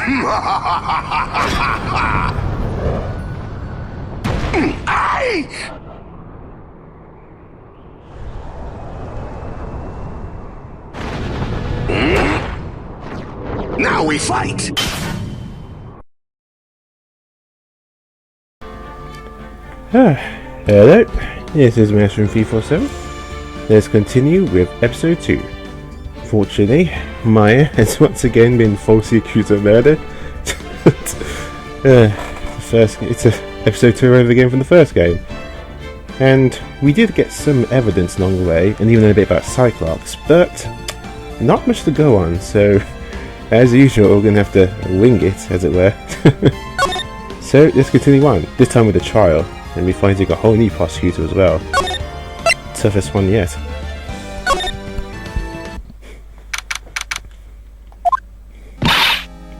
Now we fight! Hello, this is Master 347. Let's continue with episode 2. Fortunately, Maya has once again been falsely accused of murder. It's episode 2 over again from the first game. And we did get some evidence along the way, and even a bit about Cyclops, but not much to go on, so as usual we're going to have to wing it, as it were. So let's continue on, this time with a trial, and we finding a whole new prosecutor as well. Toughest one yet.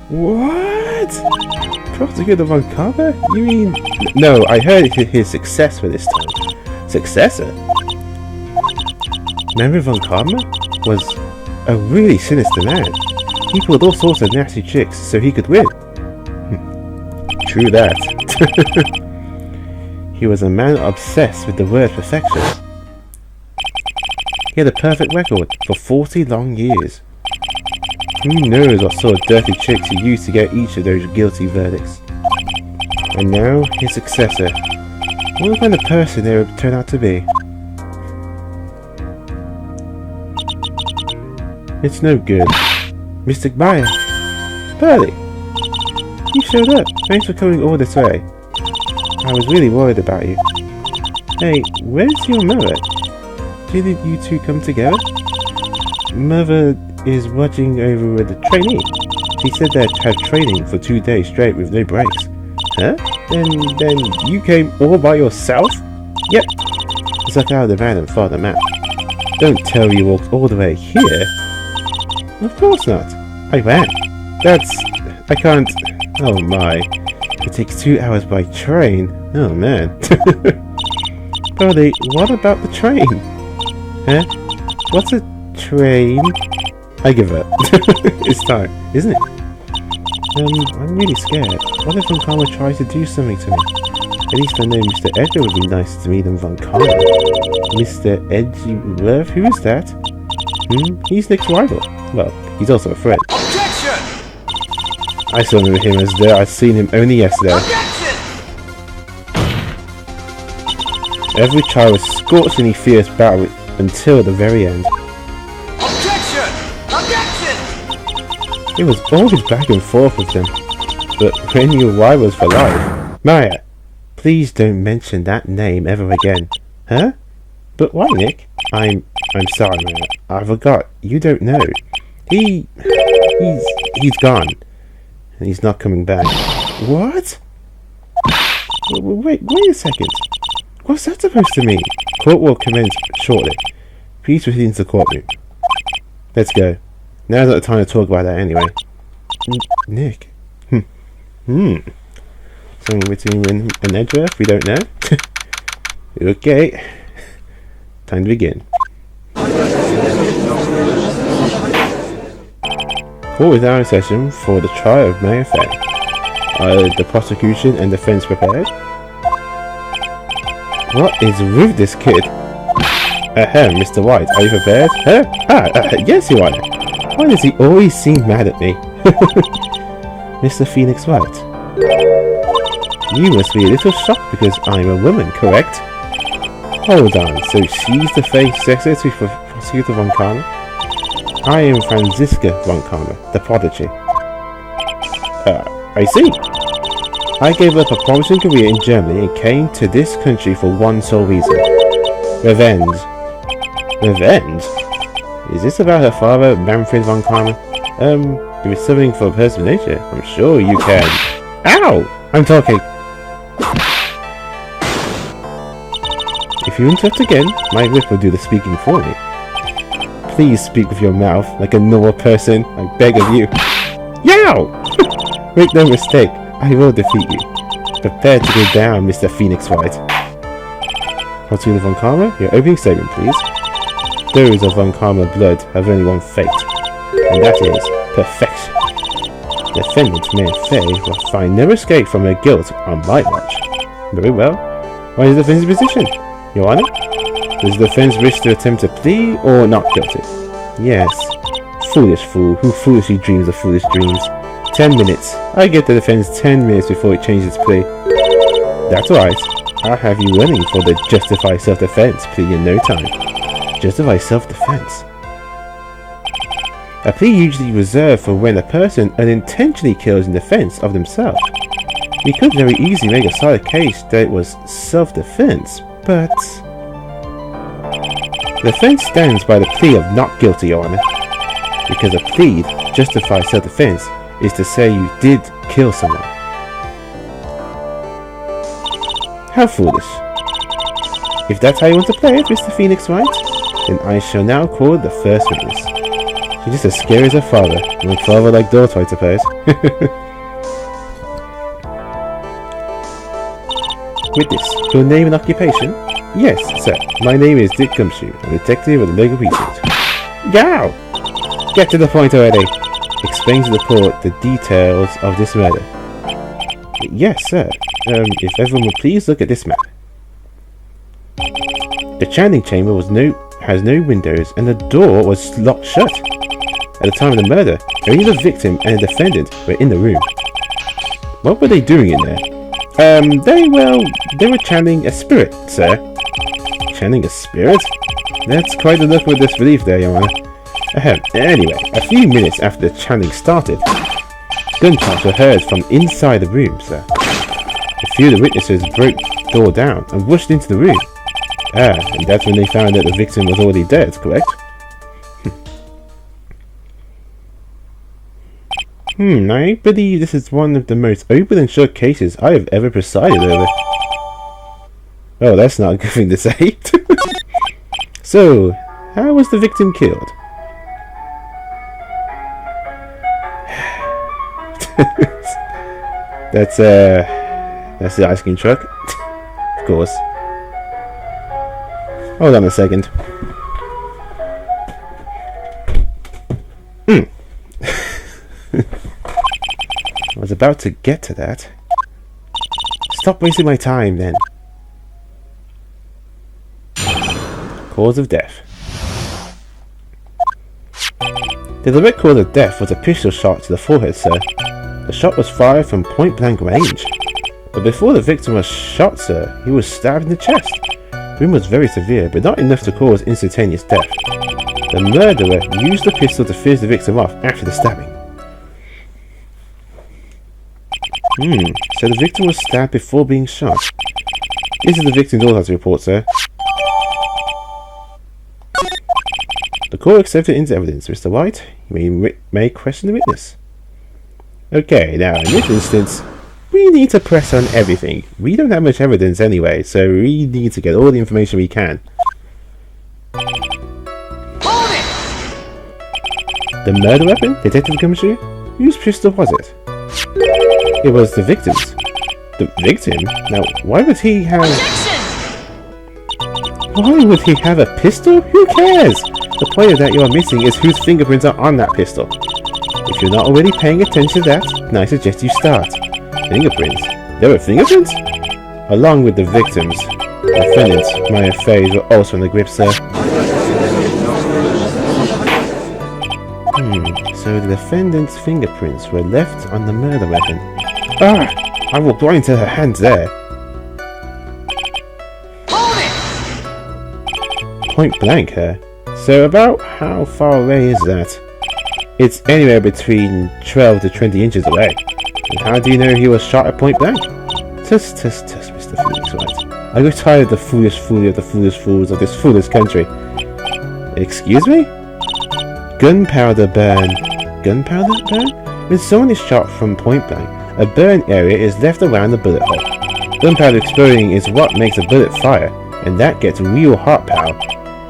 What? Prosecutor Von Karma? You mean... No, I heard his successor this time. Successor? Remember Von Karma was a really sinister man. He pulled all sorts of nasty tricks so he could win. True that. He was a man obsessed with the word perfection. He had a perfect record for 40 long years. Who knows what sort of dirty tricks he used to get each of those guilty verdicts. And now, his successor. What kind of person they would turn out to be? It's no good. Mr. Maya! Pearly! You showed up. Thanks for coming all this way. I was really worried about you. Hey, where's your mother? Didn't you two come together? Mother is watching over with the trainee. She said they'd have training for 2 days straight with no breaks. Huh? Then you came all by yourself? Yep. It's like how the man and father met. Don't tell me you walked all the way here. Of course not. I ran. I can't... Oh my. It takes 2 hours by train. Oh man. Brody, what about the train? Huh? What's a train? I give up. It's time, isn't it? I'm really scared. What if Von Karma tries to do something to me? At least I know Mr. Edgar would be nicer to me than Von Karma. Mr. Edgy Love? Who is that? He's Nick's rival. Well, he's also a friend. Objection! I still remember him as though I'd seen him only yesterday. Objection! Every child was scorchingly fierce battle until the very end. Objection! Objection! It was always back and forth with them, but when you rivals for life... Maya, please don't mention that name ever again. Huh? But why, Nick? I'm sorry, Maya. I forgot. You don't know. He's gone. And he's not coming back. What? Wait a second. What's that supposed to mean? Court will commence shortly. Please proceed into the courtroom. Let's go. Now's not the time to talk about that anyway. Nick. Something between him and Edgar, we don't know. Okay. Time to begin. Court is now in session for the trial of Maya Fair. Are the prosecution and defense prepared? What is with this kid? Ahem, Mr. White, are you prepared? Yes, Your Honor. Why does he always seem mad at me? Mr. Phoenix Wright. You must be a little shocked because I'm a woman, correct? Hold on, so she's the face secretary for Prosecutor Von Karma? I am Franziska Von Karma, the prodigy. I see. I gave up a promising career in Germany and came to this country for one sole reason. Revenge. Revenge? Is this about her father, Manfred Von Karma? If it's something for personal nature, I'm sure you can... Ow! I'm talking. If you interrupt again, my whip will do the speaking for me. Please speak with your mouth like a normal person, I beg of you. Yow! Make no mistake, I will defeat you. Prepare to go down, Mr. Phoenix Wright. Prosecutor Von Karma, your opening statement, please. Those of Von Karma blood have only one fate, and that is perfection. Defendant May Faye will find no escape from her guilt on my watch. Very well. What is the defense's position, Your Honor? Does the defense wish to attempt a plea or not guilty? Yes. Foolish fool, who foolishly dreams of foolish dreams. 10 minutes. I give the defense 10 minutes before it changes its plea. That's right. I'll have you running for the justified self-defense plea in no time. Justified self-defense? A plea usually reserved for when a person unintentionally kills in defense of themselves. We could very easily make a solid case that it was self-defense, but... The defense stands by the plea of not guilty, Your Honor. Because a plea to justify self-defense is to say you did kill someone. How foolish. If that's how you want to play it, Mr. Phoenix Wright, then I shall now call the first witness. She's just as scary as her father, like father like daughter, I suppose. Witness, your name and occupation? Yes, sir. My name is Dick Gumshoe. I'm a detective of the Lego Precinct. Yow! Get to the point already. Explain to the court the details of this murder. Yes, sir. If everyone would please look at this map. The chanting chamber has no windows and the door was locked shut. At the time of the murder, only the victim and the defendant were in the room. What were they doing in there? They were chanting a spirit, sir. Chanting a spirit? That's quite a look with disbelief there, Your Honor. Anyway, a few minutes after the chanting started, gunshots were heard from inside the room, sir. A few of the witnesses broke the door down and rushed into the room. And that's when they found that the victim was already dead, correct? I believe this is one of the most open and shut cases I have ever presided over. Oh, that's not a good thing to say. So, how was the victim killed? That's the ice cream truck. Of course. Hold on a second. I was about to get to that. Stop wasting my time, then. Cause of death. The direct cause of death was a pistol shot to the forehead, sir. The shot was fired from point-blank range. But before the victim was shot, sir, he was stabbed in the chest. The wound was very severe, but not enough to cause instantaneous death. The murderer used the pistol to finish the victim off after the stabbing. So the victim was stabbed before being shot. This is the victim's autopsy report, sir. The court accepted into evidence, Mr. White. You may question the witness. Okay, now in this instance, we need to press on everything. We don't have much evidence anyway, so we need to get all the information we can. Hold it! The murder weapon? Detective Gumshoe? Whose pistol was it? It was the victim's. The victim? Now, why would he have... Why would he have a pistol? Who cares? The point of that you are missing is whose fingerprints are on that pistol. If you're not already paying attention to that, then I suggest you start. Fingerprints? There were fingerprints? Along with the victims. The defendants, my affairs were also in the grip, sir. So the defendant's fingerprints were left on the murder weapon. I walked right into her hands there. Hold it! Point blank, her. So about how far away is that? It's anywhere between 12 to 20 inches away. And how do you know he was shot at point blank? Tuss, Mr. Phoenix Wright. I got tired of the foolish foolery of the foolish fools of this foolish country. Excuse me? Gunpowder burn. Gunpowder burn? When someone is shot from point blank, a burn area is left around the bullet hole. Gunpowder exploding is what makes a bullet fire, and that gets real heart power.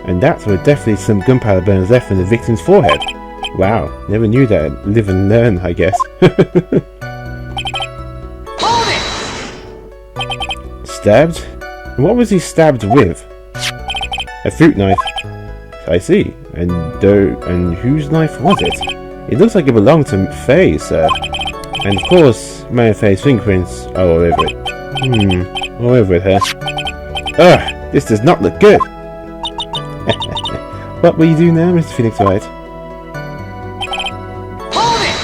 And that's where definitely some gunpowder burns left in the victim's forehead. Wow, never knew that. Live and learn, I guess. Hold it! Stabbed? And what was he stabbed with? A fruit knife. I see. And whose knife was it? It looks like it belonged to Faye, sir. And of course, Mayfai's fingerprints are all over it. All over it, huh? Ugh, this does not look good. What will you do now, Mr. Phoenix Wright? Hold it!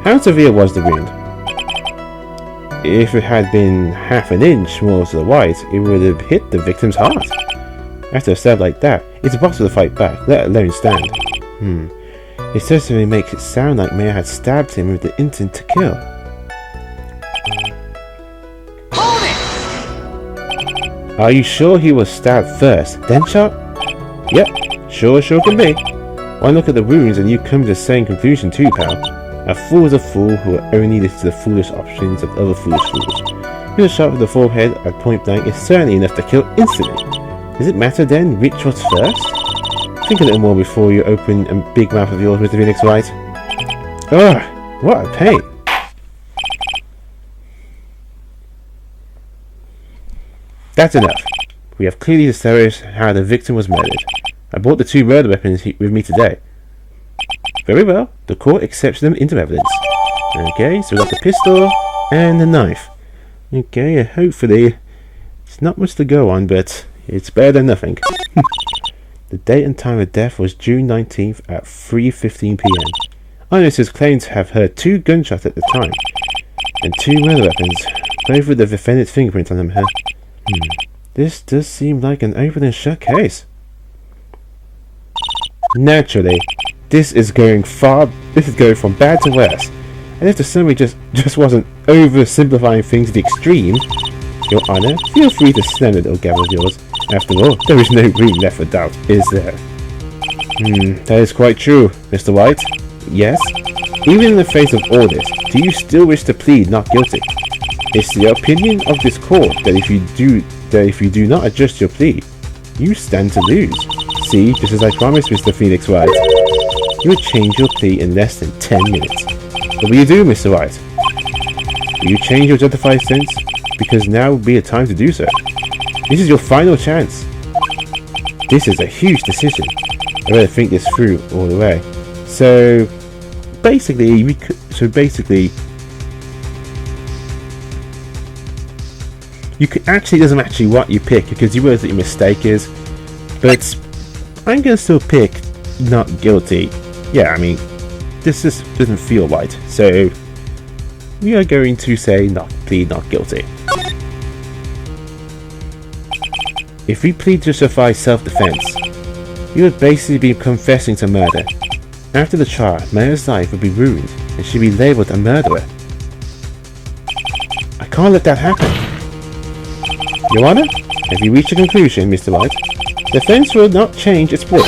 How severe was the wound? If it had been half an inch more to the right, it would have hit the victim's heart. After a stab like that, it's impossible to fight back, let alone stand. It certainly makes it sound like Maya had stabbed him with the intent to kill. Hold it! Are you sure he was stabbed first, then shot? Yep, sure can be. One look at the wounds and you come to the same conclusion too, pal. A fool is a fool who will only listen to the foolish options of other foolish fools. Being shot with the forehead at point blank is certainly enough to kill instantly. Does it matter then which was first? Think a little more before you open a big mouth of yours, Mr. Phoenix Wright. Ugh, what a pain. That's enough. We have clearly established how the victim was murdered. I brought the 2 murder weapons with me today. Very well, the court accepts them into evidence. Okay, so we got the pistol and the knife. Okay, hopefully it's not much to go on, but it's better than nothing. The date and time of death was June 19th at 3:15 PM. Eyewitnesses claim to have heard 2 gunshots at the time, and 2 murder weapons, both with the defendant's fingerprint on them, huh? This does seem like an open and shut case. Naturally, this is going from bad to worse, and if the summary just wasn't oversimplifying things to the extreme, Your Honor, feel free to slam the little gavel of yours. After all, there is no room left for doubt, is there? That is quite true, Mr. Wright. Yes? Even in the face of all this, do you still wish to plead not guilty? It's the opinion of this court that if you do not adjust your plea, you stand to lose. See, just as I promised, Mr. Phoenix Wright, you would change your plea in less than 10 minutes. What will you do, Mr. Wright? Will you change your justified sentence? Because now would be a time to do so. This is your final chance. This is a huge decision. I better think this through all the way. So basically, you could actually, doesn't actually what you pick because you realize that your mistake is. But I'm gonna still pick not guilty. Yeah, I mean, this just doesn't feel right. So we are going to say plead not guilty. If we plead to justify self-defense, you would basically be confessing to murder. After the trial, Maya's life would be ruined and she'd be labelled a murderer. I can't let that happen. Your Honor, have you reached a conclusion, Mr. Wright? The defense will not change its plea.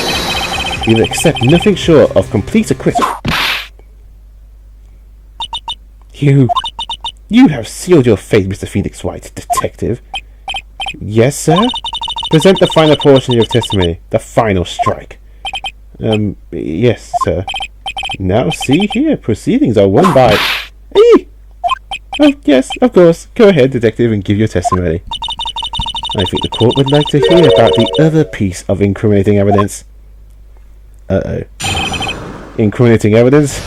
We will accept nothing short of complete acquittal. You have sealed your fate, Mr. Phoenix Wright, detective. Yes, sir? Present the final portion of your testimony, the final strike. Yes, sir. Now see here, proceedings are won by... Eee! Oh, yes, of course. Go ahead, detective, and give your testimony. I think the court would like to hear about the other piece of incriminating evidence. Uh-oh. Incriminating evidence?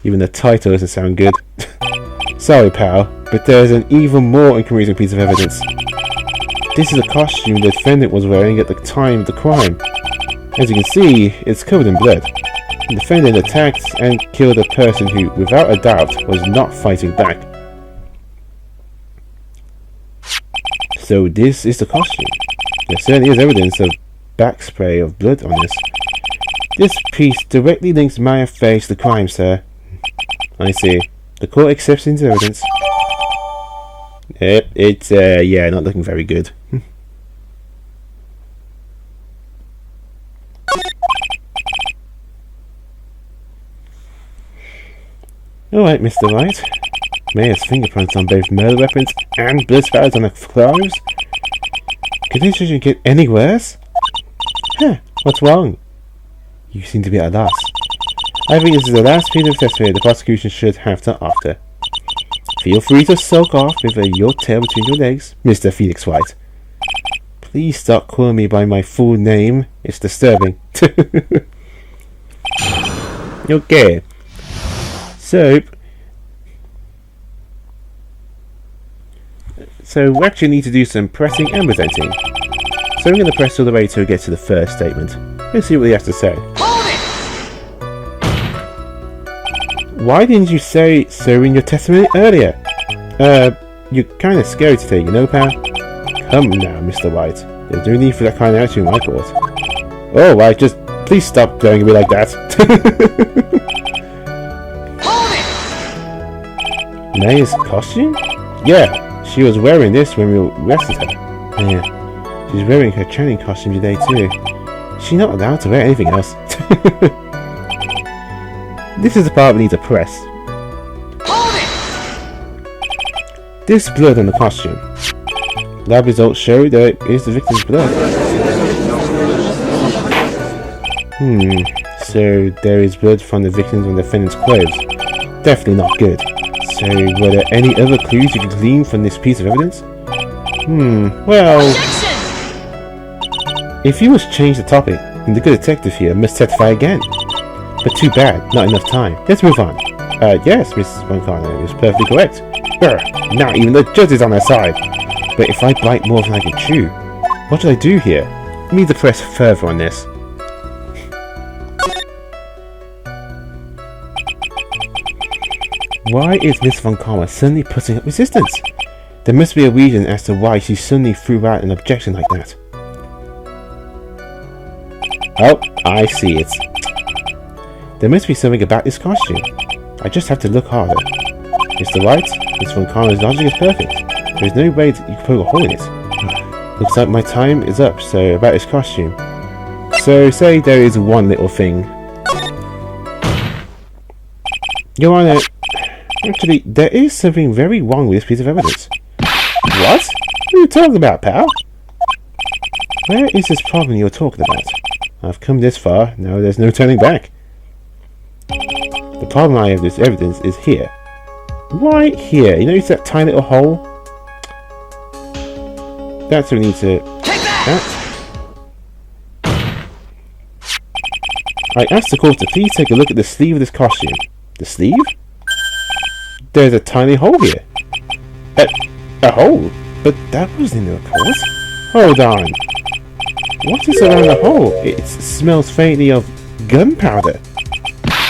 Even the title doesn't sound good. Sorry, pal, but there's an even more incriminating piece of evidence. This is a costume the defendant was wearing at the time of the crime. As you can see, it's covered in blood. The defendant attacked and killed a person who, without a doubt, was not fighting back. So this is the costume. There certainly is evidence of back spray of blood on this. This piece directly links Maya's face to the crime, sir. I see. The court accepts into evidence. Yep, it's, yeah, not looking very good. Alright, Mr. Wright. Maya's fingerprints on both murder weapons and blood spatters on the clothes. Could this situation get any worse? Huh, what's wrong? You seem to be at a loss. I think this is the last piece of testimony the prosecution should have to offer. Feel free to sulk off with your tail between your legs, Mr. Phoenix Wright. Please stop calling me by my full name. It's disturbing. Okay. So we actually need to do some pressing and presenting. So I'm going to press all the way till we get to the first statement. Let's see what he has to say. Hold it! Why didn't you say so in your testimony earlier? You're kind of scary today, you know, pal? Come now, Mr. Wright. There's no need for that kind of attitude in my court. Oh, Wright, just please stop going at me like that. Hold it! May's costume? Yeah, she was wearing this when we arrested her. Yeah, she's wearing her training costume today too. She's not allowed to wear anything else. This is the part we need to press. Hold it! This blood on the costume. Lab results show that it is the victim's blood. So there is blood from the victim's and defendant's clothes. Definitely not good. So were there any other clues you could glean from this piece of evidence? Well... Objection! If you must change the topic, then the good detective here must testify again. But too bad, not enough time. Let's move on. Yes, Mrs. Moncano is perfectly correct. Now even the judge is on their side. But if I bite more than I can chew, what should I do here? I need to press further on this. Why is Miss Von Karma suddenly putting up resistance? There must be a reason as to why she suddenly threw out an objection like that. Oh, I see it. There must be something about this costume. I just have to look harder. Mr. Wright, Miss Von Karma's logic is perfect. There is no way that you can poke a hole in it. Looks like my time is up, so about this costume. So say there is one little thing. Your Honor, actually, there is something very wrong with this piece of evidence. What? What are you talking about, pal? Where is this problem you're talking about? I've come this far, now there's no turning back. The problem I have with this evidence is here. Right here, you notice that tiny little hole? That's what we need to... Take that! I asked the court to please take a look at the sleeve of this costume. The sleeve? There's a tiny hole here. A hole? But that wasn't in the report. Hold on. What is around the hole? It smells faintly of gunpowder.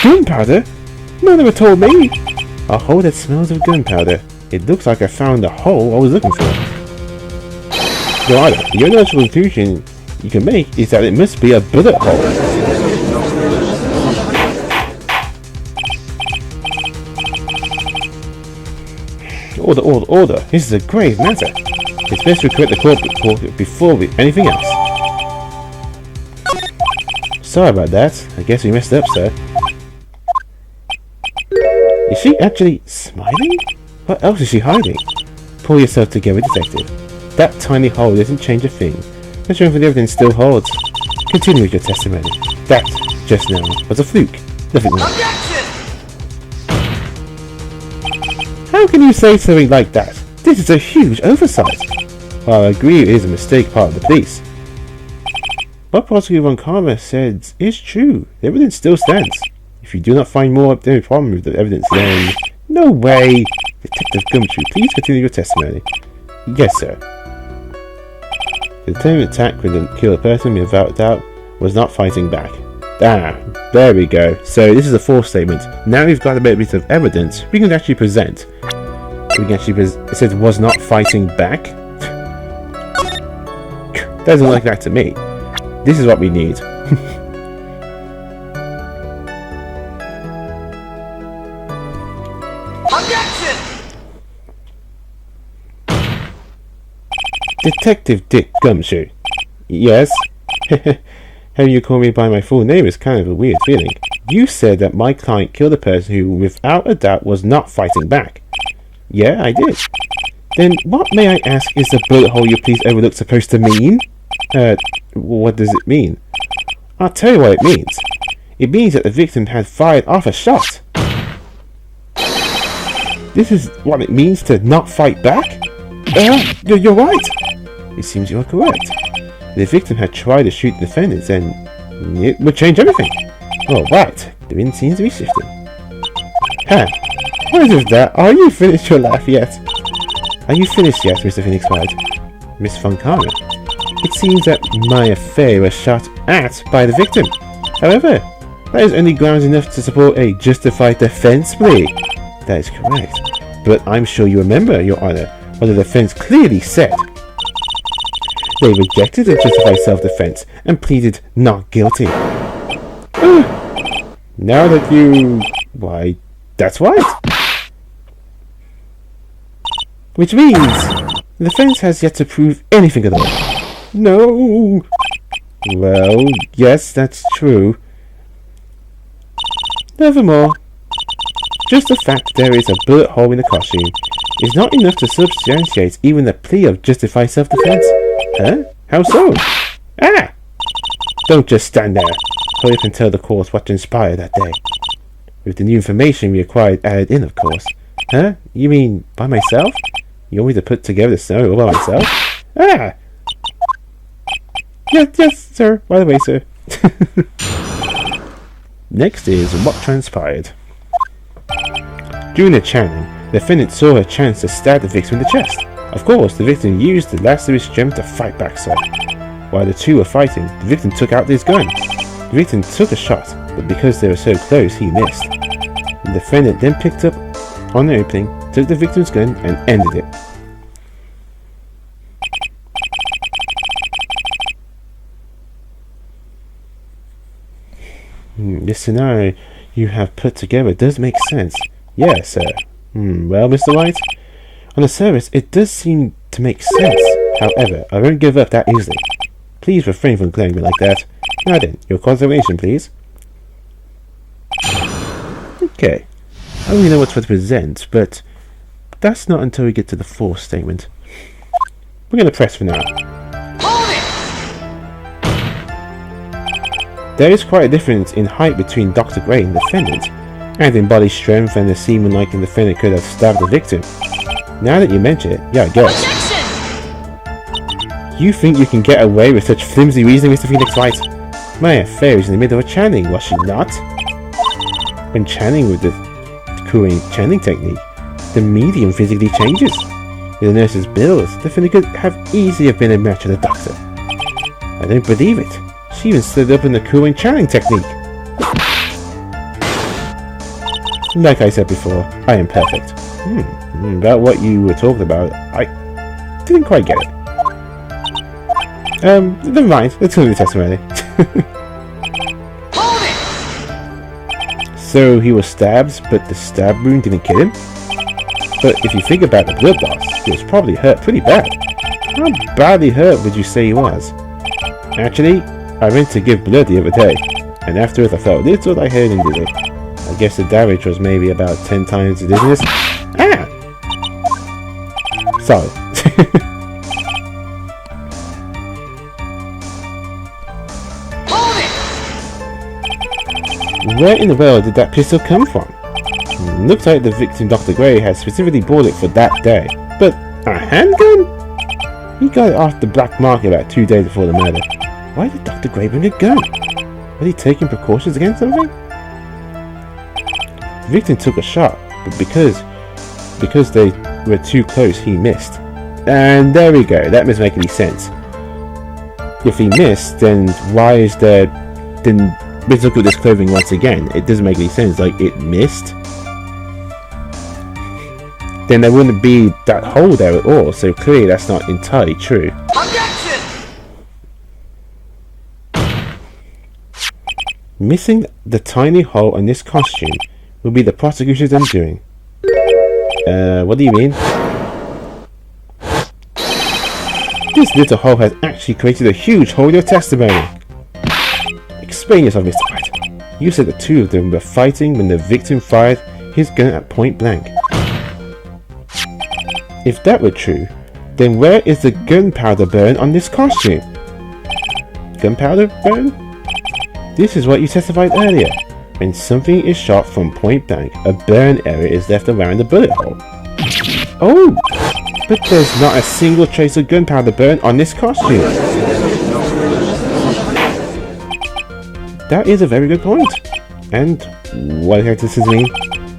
Gunpowder? No one ever told me. A hole that smells of gunpowder. It looks like I found the hole I was looking for. Your Honor, the only logical conclusion you can make is that it must be a bullet hole. Order. This is a grave matter. It's best to correct the court before anything else. Sorry about that. I guess we messed up, sir. Is she actually smiling? What else is she hiding? Pull yourself together, detective. That tiny hole doesn't change a thing. The strength of the evidence still holds. Continue with your testimony. That, just now, was a fluke. Nothing more. Objection! How can you say something like that? This is a huge oversight. While I agree it is a mistake part of the police. What Prosecutor Von Karma said is true. The evidence still stands. If you do not find more problem with the evidence, then... No way! Detective Gumtree, please continue your testimony. Yes, sir. The determined attack would kill a person without doubt was not fighting back. Ah, there we go. So this is the fourth statement. Now we've got a bit of evidence we can actually present. We can actually it says was not fighting back. Doesn't look like that to me. This is what we need. Objection! Detective Dick Gumshoe. Yes? Having you call me by my full name is kind of a weird feeling. You said that my client killed a person who, without a doubt, was not fighting back. Yeah, I did. Then what, may I ask, is the bullet hole you please overlooked supposed to mean? What does it mean? I'll tell you what it means. It means that the victim had fired off a shot. This is what it means to not fight back? You're right. It seems you are correct. The victim had tried to shoot the defendants and it would change everything. Oh, right. The wind seems to be shifting. Huh. What is that? Are you finished your laugh yet? Are you finished yet, Mr. Phoenix Wright? Miss Fontana? It seems that my affair was shot at by the victim. However, that is only grounds enough to support a justified defense plea. That is correct. But I'm sure you remember, Your Honor, what the defense clearly said. They rejected a justified self-defense and pleaded not guilty. Now that you... Why, that's right. Which means the defense has yet to prove anything at all. No. Well, yes, that's true. Nevermore, just the fact there is a bullet hole in the costume is not enough to substantiate even the plea of justified self-defense. Huh? How so? Ah! Don't just stand there. Hurry up and tell the court what transpired that day. With the new information we acquired added in, of course. Huh? You mean by myself? You want me to put together the scenario all by myself? Ah! Yes, sir. By the way, sir. Next is what transpired. During the chanting, the defendant saw her chance to stab the victim in the chest. Of course, the victim used the last of his strength to fight back, sir. While the two were fighting, the victim took out his gun. The victim took a shot, but because they were so close, he missed. The defendant then picked up on the opening, took the victim's gun, and ended it. This scenario you have put together does make sense. Yes, sir. Well, Mr. Wright, on the surface, it does seem to make sense. However, I won't give up that easily. Please refrain from glaring me like that. Now then, your consideration, please. Okay. I don't really know what to present, but that's not until we get to the fourth statement. We're going to press for now. There is quite a difference in height between Dr. Gray and the defendant, and in body strength and the seeming like the defendant could have stabbed the victim. Now that you mention it, yeah, I guess. Objection! You think you can get away with such flimsy reasoning, Mr. Phoenix Wright? My affair is in the middle of chanting, was she not? When chanting with the cooing chanting technique, the medium physically changes. With the nurse's bills, the defendant could have easily have been a match of the doctor. I don't believe it. She even stood up in the cooing chanting technique. Like I said before, I am perfect. About what you were talking about, I didn't quite get it. Never mind, let's go to the testimony. So he was stabbed, but the stab wound didn't kill him? But if you think about the blood loss, he was probably hurt pretty bad. How badly hurt would you say he was? Actually, I went to give blood the other day, and afterwards I felt a little lightheaded and dizzy. I guess the damage was maybe about 10 times the dizziness. Ah! Sorry. Where in the world did that pistol come from? Looks like the victim, Dr. Gray, had specifically bought it for that day. But a handgun? He got it off the black market about 2 days before the murder. Why did Dr. Gray bring a gun? Was he taking precautions against something? The victim took a shot, but because they were too close, he missed. And there we go, that doesn't make any sense. If he missed, then why is there... Then let's look at this clothing once again. It doesn't make any sense, like it missed. Then there wouldn't be that hole there at all, so clearly that's not entirely true. Objection! Missing the tiny hole in this costume will be the prosecutor's undoing. What do you mean? This little hole has actually created a huge hole in your testimony. Explain yourself, Mr. Wright. You said the two of them were fighting when the victim fired his gun at point blank. If that were true, then where is the gunpowder burn on this costume? Gunpowder burn? This is what you testified earlier. When something is shot from point blank, a burn area is left around the bullet hole. Oh! But there's not a single trace of gunpowder burn on this costume. That is a very good point. And what exactly does this mean?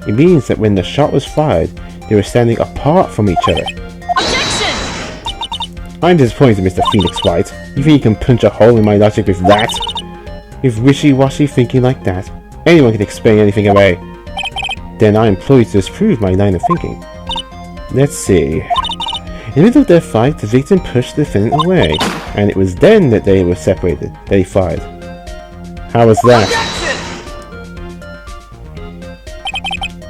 It means that when the shot was fired, they were standing apart from each other. Objection! I'm disappointed, Mr. Phoenix Wright. You think you can punch a hole in my logic with that? With wishy-washy thinking like that, anyone can explain anything away. Then I implore you to disprove my line of thinking. Let's see. In the middle of their fight, the victim pushed the defendant away, and it was then that they were separated, that he fired. How was that? Objection!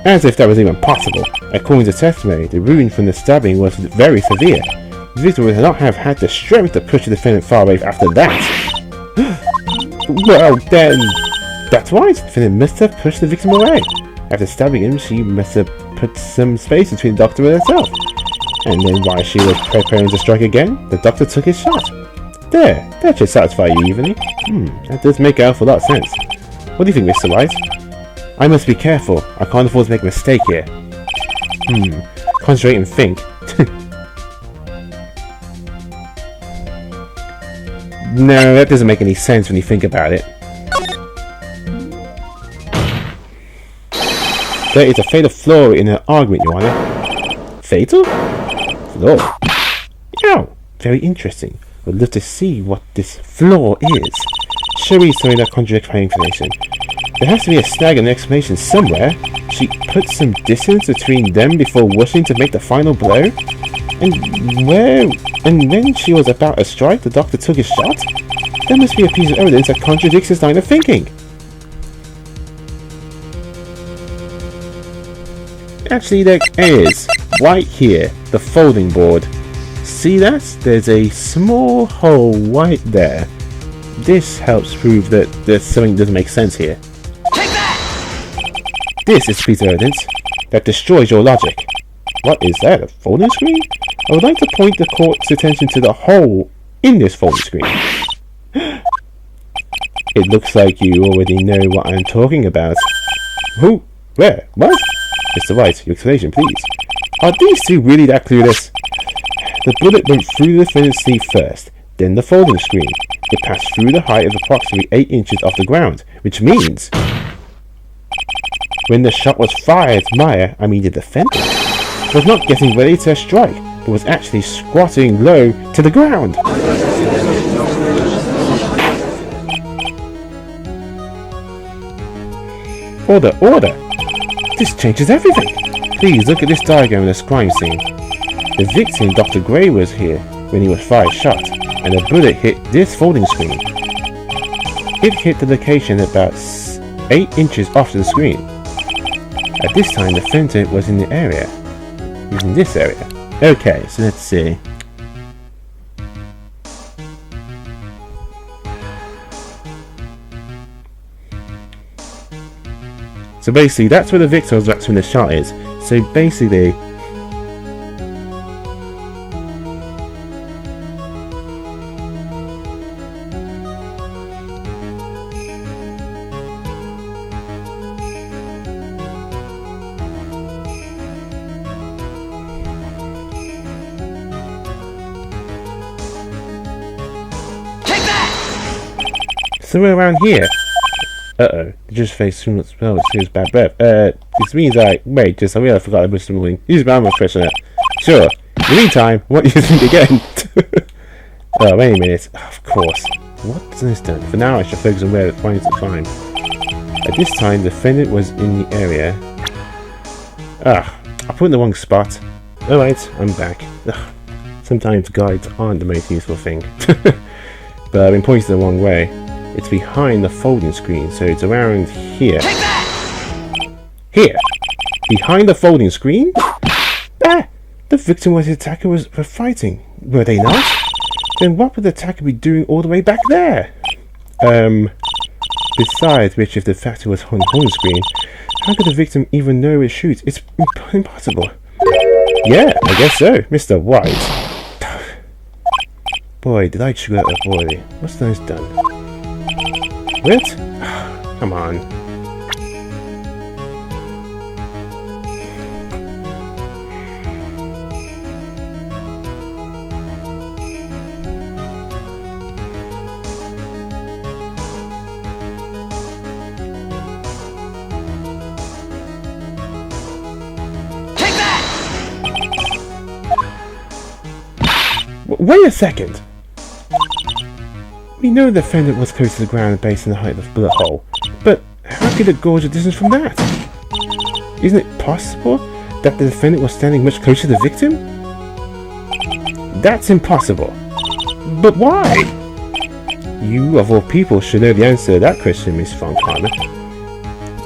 As if that was even possible. According to testimony, the wound from the stabbing was very severe. The victim would not have had the strength to push the defendant far away after that. Well then, that's right. The defendant must have pushed the victim away. After stabbing him, she must have put some space between the doctor and herself. And then while she was preparing to strike again, the doctor took his shot. There, that should satisfy you evenly. That does make an awful lot of sense. What do you think, Mr. Wright? I must be careful. I can't afford to make a mistake here. Concentrate and think. No, that doesn't make any sense when you think about it. There is a fatal flaw in her argument, Your Honor. Fatal? Flaw? Ow! Very interesting. I'd love to see what this flaw is. Show me something that contradicts my information. There has to be a snag in the explanation somewhere. She put some distance between them before wishing to make the final blow? And when she was about to strike, the doctor took his shot? There must be a piece of evidence that contradicts his line of thinking. Actually, there is. Right here, the folding board. See that? There's a small hole right there. This helps prove that there's something that doesn't make sense here. Take that! This is a piece of evidence that destroys your logic. What is that, a folding screen? I would like to point the court's attention to the hole in this folding screen. It looks like you already know what I'm talking about. Who? Where? What? Mr. Wright, your explanation, please. Are these two really that clueless? The bullet went through the defendant's sleeve first, then the folding screen. It passed through the height of approximately 8 inches off the ground, which means when the shot was fired, the defendant, was not getting ready to strike, but was actually squatting low to the ground. Order, order! This changes everything! Please look at this diagram of this crime scene. The victim, Dr. Gray, was here when he was fired shot, and the bullet hit this folding screen. It hit the location about 8 inches off the screen. At this time, the defendant was in the area. He was in this area. Okay, so let's see. So basically, that's where the victim was, that's when the shot is. So basically, somewhere around here. Uh-oh. Just face too much spell. It feels bad breath. This means wait, just I really forgot I missed something. Use my question it. Sure. In the meantime, what do you think again? Oh, wait a minute. Of course. What is this done? For now, I should focus on where it finds the crime. At this time, the defendant was in the area. I put in the wrong spot. Alright, I'm back. Sometimes guides aren't the most useful thing. But I've been pointing the wrong way. It's behind the folding screen, so it's around here. Here! Behind the folding screen? Ah! The victim was the attacker were fighting. Were they not? Then what would the attacker be doing all the way back there? Besides which, if the attacker was on the folding screen, how could the victim even know where to shoot? It's impossible. Yeah, I guess so, Mr. White. Boy, did I screw that up already. What's this done? What? Come on. wait a second! We know the defendant was close to the ground based on the height of the bullet hole, but how could it gauge a distance from that? Isn't it possible that the defendant was standing much closer to the victim? That's impossible. But why? You, of all people, should know the answer to that question, Miss Von Karma.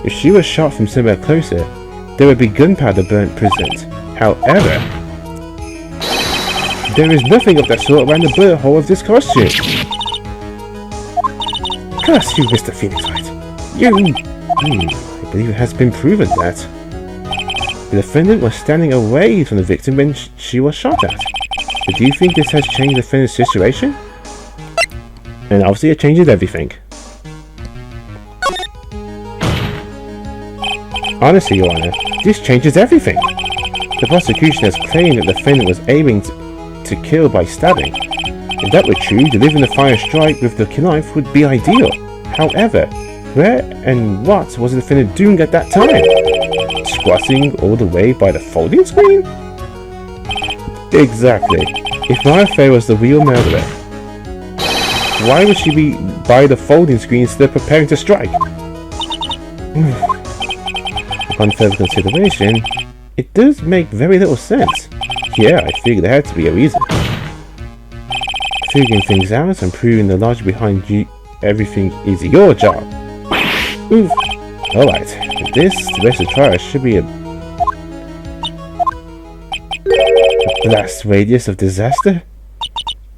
If she was shot from somewhere closer, there would be gunpowder burnt present. However, there is nothing of that sort around the bullet hole of this costume. Curse you, Mr. Phoenix Wright. I believe it has been proven that the defendant was standing away from the victim when she was shot at. But do you think this has changed the defendant's situation? And obviously it changes everything. Honestly, Your Honor, this changes everything. The prosecution has claimed that the defendant was aiming to kill by stabbing. If that were true, delivering the fire strike with the knife would be ideal. However, where and what was the defendant doing at that time? Squatting all the way by the folding screen? Exactly. If Mara Faye was the real murderer, why would she be by the folding screen instead of preparing to strike? Upon further consideration, it does make very little sense. Yeah, I figured there had to be a reason. Figuring things out and proving the logic behind everything is your job. Oof. Alright, the rest of the trial should be a blast radius of disaster?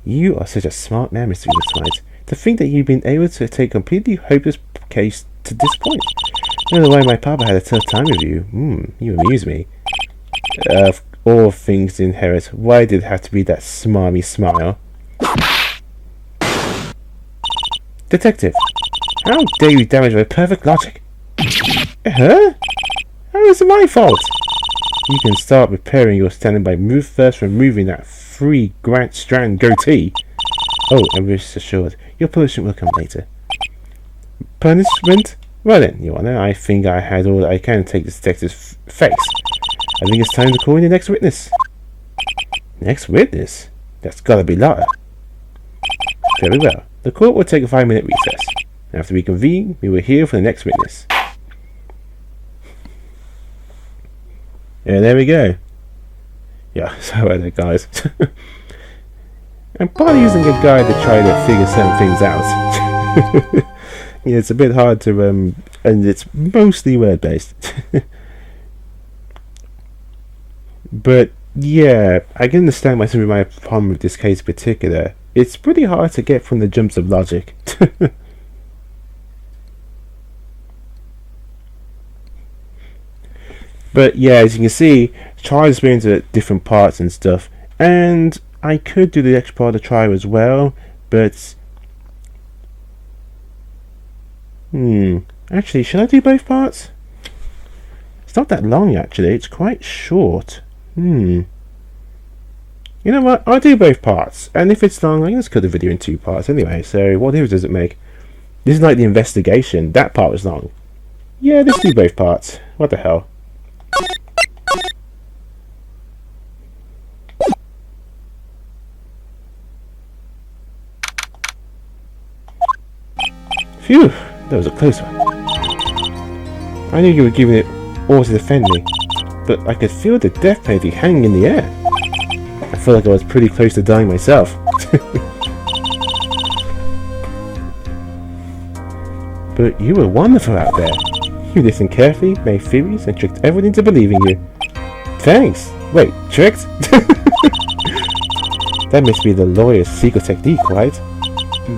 You are such a smart man, Mr. Wright. To think that you've been able to take a completely hopeless case to this point. I don't know why my papa had a tough time with you. You amuse me. Of all things to inherit, why did it have to be that smarmy smile? Detective, how dare you damage my perfect logic? Huh? How is it my fault? You can start repairing your standing by first removing that 3 Grant Strand goatee. Oh, and rest assured, your punishment will come later. Punishment? Well then, Your Honor, I think I had all that I can to take this detective's face. I think it's time to call in the next witness. Next witness? That's gotta be Lara. Very well. The court will take a 5-minute recess. After we convene, we will hear from the next witness. Yeah, there we go. Yeah, sorry about that, guys. I'm probably using a guide to try to figure some things out. Yeah, it's a bit hard to, and it's mostly word-based. But, yeah, I can understand why some of my problem with this case in particular. It's pretty hard to get from the jumps of logic. But yeah, as you can see, trial is split into different parts and stuff, and I could do the next part of the trial as well, but actually, should I do both parts? It's not that long actually, it's quite short. You know what, I'll do both parts, and if it's long I can just cut the video in 2 parts anyway, so what difference does it make? This is like the investigation, that part was long. Yeah, let's do both parts, what the hell. Phew, that was a close one. I knew you were giving it all to defend me, but I could feel the death penalty hanging in the air. I felt like I was pretty close to dying myself. But you were wonderful out there. You listened carefully, made theories, and tricked everyone into believing you. Thanks! Wait, tricked? That must be the lawyer's secret technique, right?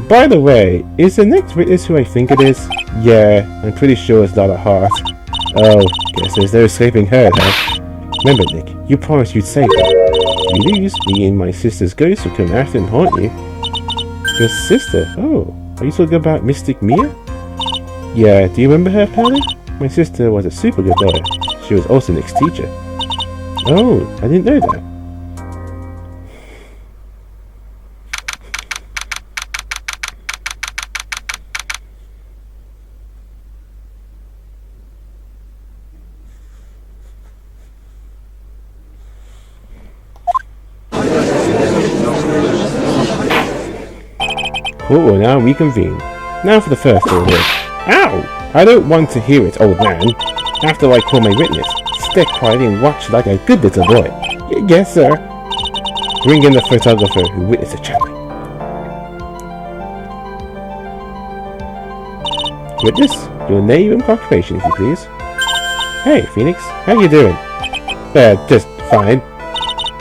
By the way, is the next witness who I think it is? Yeah, I'm pretty sure it's Lara Hart. Oh, guess there's no escaping her, huh? Remember, Nick, you promised you'd save her. If you lose, me and my sister's ghost will come after and haunt you. Your sister? Oh, are you talking about Mystic Mia? Yeah, do you remember her, Pally? My sister was a super good lawyer. She was also Nick's teacher. Oh, I didn't know that. court will now reconvene. Now for the first order. Ow! I don't want to hear it, old man. After I call my witness, stay quietly and watch like a good little boy. Yes, sir. Bring in the photographer who witnessed the channeling. Witness, your name and occupation, if you please. Hey, Phoenix, how you doing? Just fine.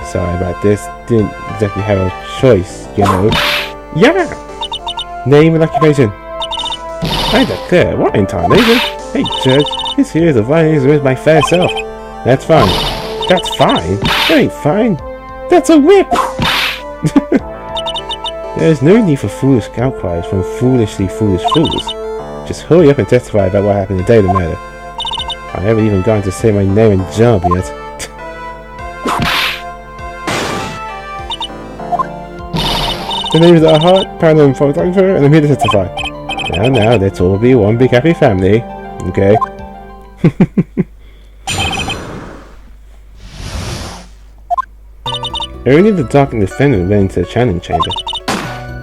Sorry about this. Didn't exactly have a choice, you know. Yeah! Name and occupation. I declare, what in tarnation? Hey, Judge, this here is a violation with my fair self. That's fine. That's fine? That ain't fine. That's a whip! There's no need for foolish outcries from foolishly foolish fools. Just hurry up and testify about what happened the day of the murder. I haven't even gotten to say my name and job yet. The names are Hart, paranormal photographer, and I'm here to testify. Now, let's all be one big happy family. Okay. Only the darkened defendant went into the channeling chamber.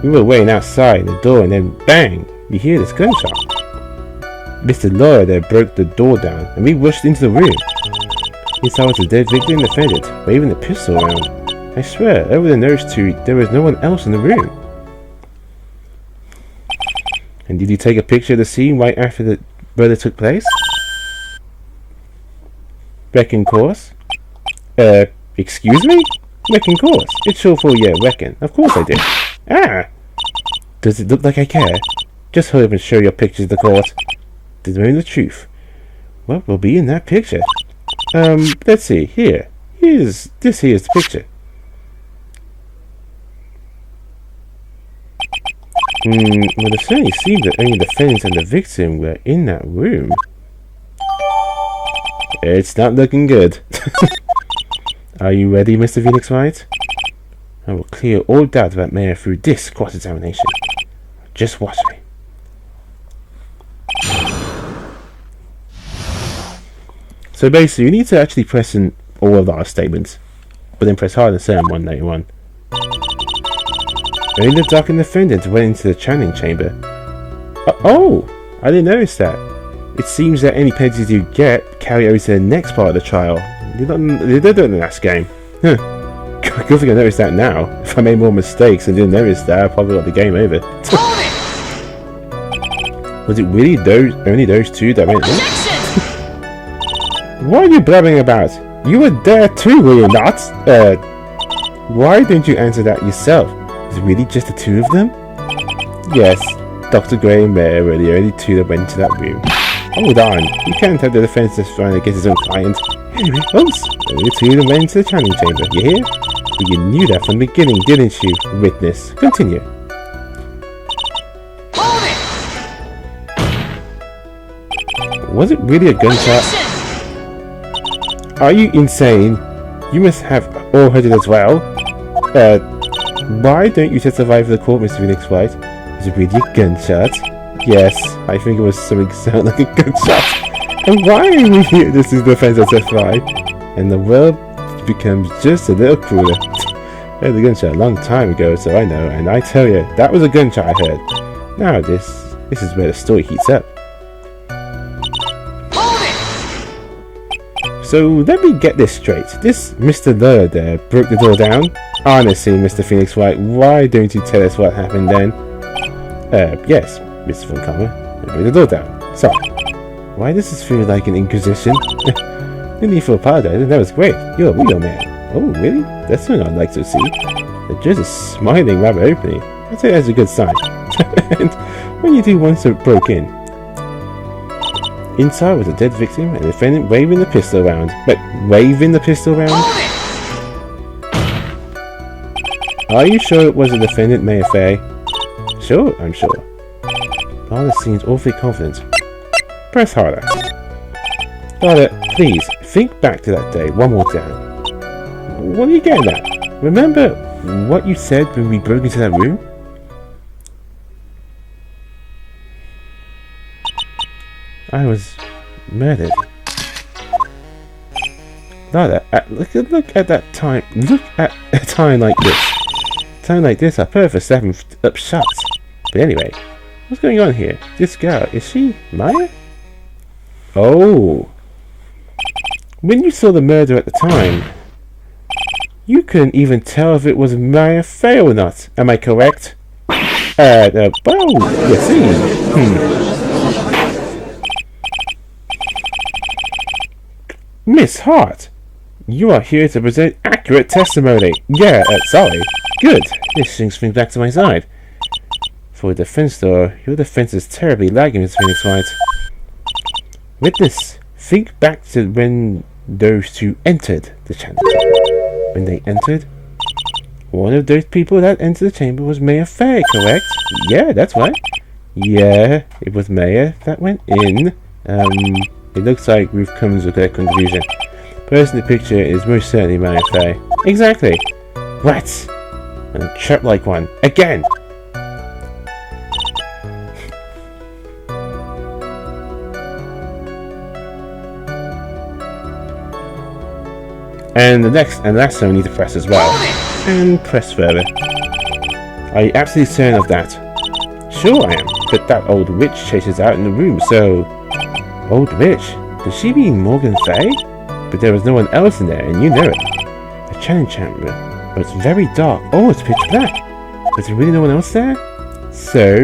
We were waiting outside the door and then bang! We hear this gunshot. Mr. Lawyer there broke the door down and we rushed into the room. Inside was a dead victim and defendant, waving the pistol around. I swear, over than those two, there was no one else in the room. And did you take a picture of the scene right after the murder took place? Reckon course? Excuse me? Reckon course? It's short for yeah, reckon. Of course I did. Ah! Does it look like I care? Just hurry up and show your pictures to the court. Determine the truth. What will be in that picture? Let's see. Here's the picture. Well, it certainly seems that only the defendant and the victim were in that room. It's not looking good. Are you ready, Mr. Phoenix Wright? I will clear all doubt about Mayor through this cross-examination. Just watch me. So basically, you need to actually press in all of our statements, but then press hard and certain one later on. Only the darkened defendant went into the channeling chamber. Oh! I didn't notice that. It seems that any penalties you get carry over to the next part of the trial. They don't in the last game. Huh. Good thing I noticed that now. If I made more mistakes and didn't notice that, I probably got the game over. Was it really only those two that went in? What are you blabbering about? You were there too, were you not? Why don't you answer that yourself? Is it really just the two of them? Yes, Dr. Gray and Mayor were the only two that went into that room. Hold on, you can't have the defense just trying to get his own client. Anyway, folks, only the two of them went into the channeling chamber, you hear? But you knew that from the beginning, didn't you, witness? Continue. Hold it! Was it really a gunshot? Are you insane? You must have all heard it as well. Why don't you testify for the court, Mr. Phoenix Wright? Was it really a gunshot? Yes, I think it was something sound like a gunshot. And why are we here? This is the defense that testify. And the world becomes just a little crueler. I heard the gunshot a long time ago, so I know. And I tell you, that was a gunshot I heard. Now this is where the story heats up. So let me get this straight. This Mr. Lawyer there broke the door down? Honestly, Mr. Phoenix Wright, why don't you tell us what happened then? Yes, Mr. Von Karma. I broke the door down. So, why does this feel like an inquisition? No need for apologize, that was great. You're a real man. Oh, really? That's something I'd like to see. The judge is smiling rather openly. I'd say that's a good sign. And when you do once it broke in, inside was a dead victim and the defendant waving the pistol around. But waving the pistol around? Are you sure it was the defendant, Mayor Fay? Sure, I'm sure. Father seems awfully confident. Press harder. Father, please, think back to that day one more time. What are you getting at? Remember what you said when we broke into that room? I was murdered. Father, look at that time. Look at a time like this. Time like this, I prefer for 7 up shots. But anyway, what's going on here? This girl, is she Maya? Oh. When you saw the murder at the time, you couldn't even tell if it was Maya Fey or not. Am I correct? Well, you see. Miss Hart, you are here to present accurate testimony. Yeah, sorry. Good. This swings things back to my side. For a defense, though, your defense is terribly lagging, Miss Phoenix Wright. Witness, think back to when those two entered the chamber. When they entered, one of those people that entered the chamber was Maya Fey, correct? Yeah, that's right. Yeah, it was Maya that went in. It looks like we've come to a conclusion. The person in the picture is most certainly Maya Fey. Exactly. What? And I'm trapped like one. Again! And the last one we need to press as well. And press further. Are you absolutely certain of that? Sure I am, but that old witch chases out in the room, so... Old witch? Does she mean Morgan Fey? But there was no one else in there, and you know it. A chanting chamber. But it's very dark. Oh, it's pitch black. Is there really no one else there? So,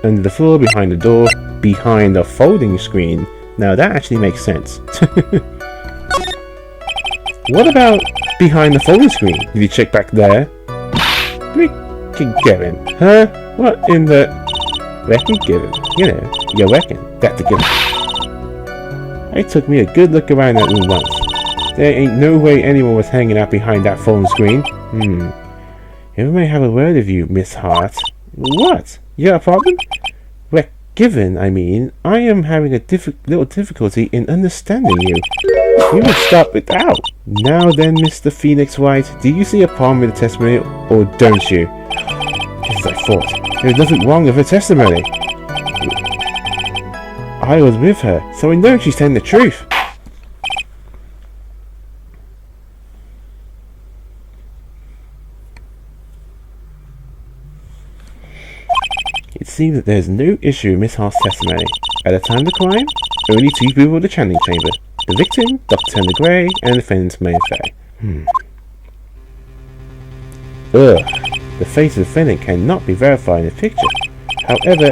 under the floor, behind the door, behind the folding screen. Now that actually makes sense. What about behind the folding screen? Did you check back there? Reckon Gavin. Huh? What in the... Reckon Gavin? You know, you reckon. That's a given. It took me a good look around that room once. There ain't no way anyone was hanging out behind that phone screen. If I may have a word with you, Miss Hart. What? You got a problem? Given, I mean, I am having a little difficulty in understanding you. You would start with out. Now then, Mr. Phoenix Wright, do you see a problem with the testimony, or don't you? Just as I thought. There was nothing wrong with her testimony. I was with her, so I know she's telling the truth. It seems that there is no issue with Miss Hart's testimony. At the time of the crime, only two people were in the chanting chamber. The victim, Dr. Turner Gray, and the defendant, Maya Fey. Ugh. The face of the defendant cannot be verified in the picture. However,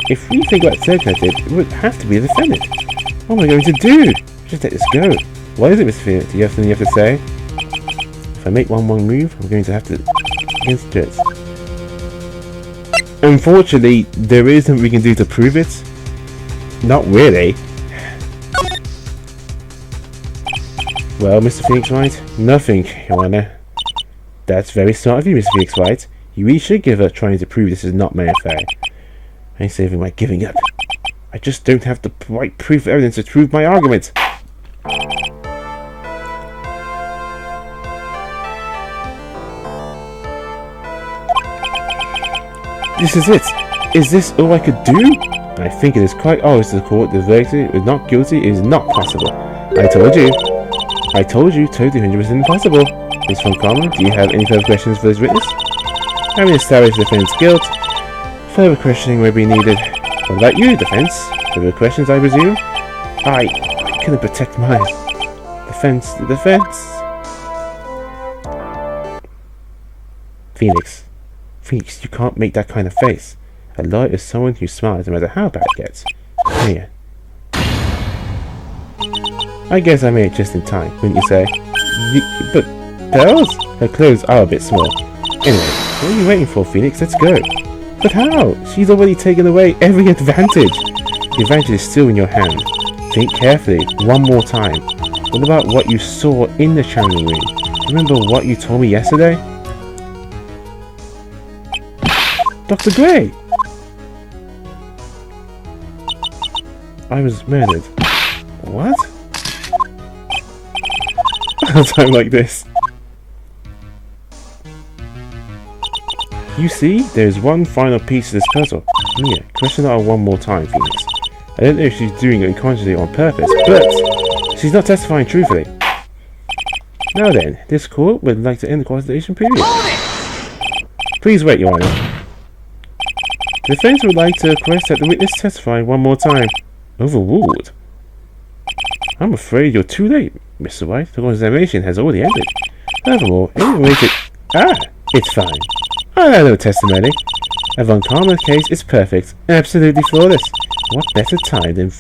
if we think about circumstances, it would have to be the defendant. What am I going to do? Just let this go. What is it, Mr. Phoenix? Do you have something you have to say? If I make one wrong move, I'm going to have to against it. Unfortunately, there is something we can do to prove it. Not really. Well, Mr. Phoenix Wright, nothing, Your Honor. That's very smart of you, Mr. Phoenix Wright. You really should give up trying to prove this is not Maya Fey. I ain't saving my giving up. I just don't have the right proof evidence to prove my argument. This is it. Is this all I could do? I think it is quite obvious to the court the verdict was not guilty is not possible. I told you, totally 100% impossible. Ms. Von Karma, do you have any further questions for this witness? Having established the defendant's guilt, further questioning may be needed. What about you, defense? Further questions, I presume? I couldn't protect mine. Defense, the defense. Phoenix, you can't make that kind of face. A lawyer is someone who smiles no matter how bad it gets. Here. I guess I made it just in time, wouldn't you say? But Bells? Her clothes are a bit small. Anyway, what are you waiting for, Phoenix? Let's go. But how? She's already taken away every advantage. The advantage is still in your hand. Think carefully, one more time. What about what you saw in the channeling room? Remember what you told me yesterday? Dr. Gray! I was murdered. What? A time like this. You see, there's one final piece to this puzzle. Here, question her one more time, Phoenix. I don't know if she's doing it unconsciously on purpose, but she's not testifying truthfully. Now then, this court would like to end the consultation period. Please wait, Your Honor. The defense would like to request that the witness testify one more time. Overruled. I'm afraid you're too late, Mr. White. The examination has already ended. Furthermore, anyone waited... it's fine. I have no testimony. A Von Karma case is perfect. Absolutely flawless. What better time than